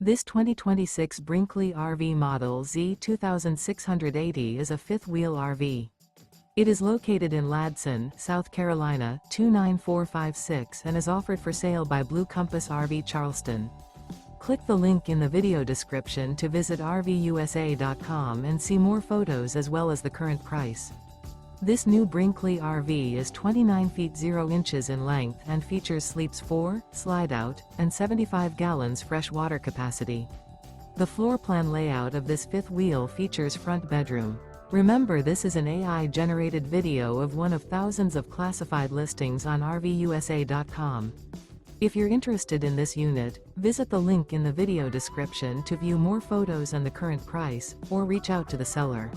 This 2026 Brinkley RV Model Z 2680 is a fifth-wheel RV. It is located in Ladson, South Carolina, 29456 and is offered for sale by Blue Compass RV Charleston. Click the link in the video description to visit RVUSA.com and see more photos as well as the current price. This new Brinkley RV is 29 feet 0 inches in length and features sleeps 4, slide-out, and 75 gallons fresh water capacity. The floor plan layout of this fifth wheel features front bedroom. Remember, this is an AI-generated video of one of thousands of classified listings on RVUSA.com. If you're interested in this unit, visit the link in the video description to view more photos and the current price, or reach out to the seller.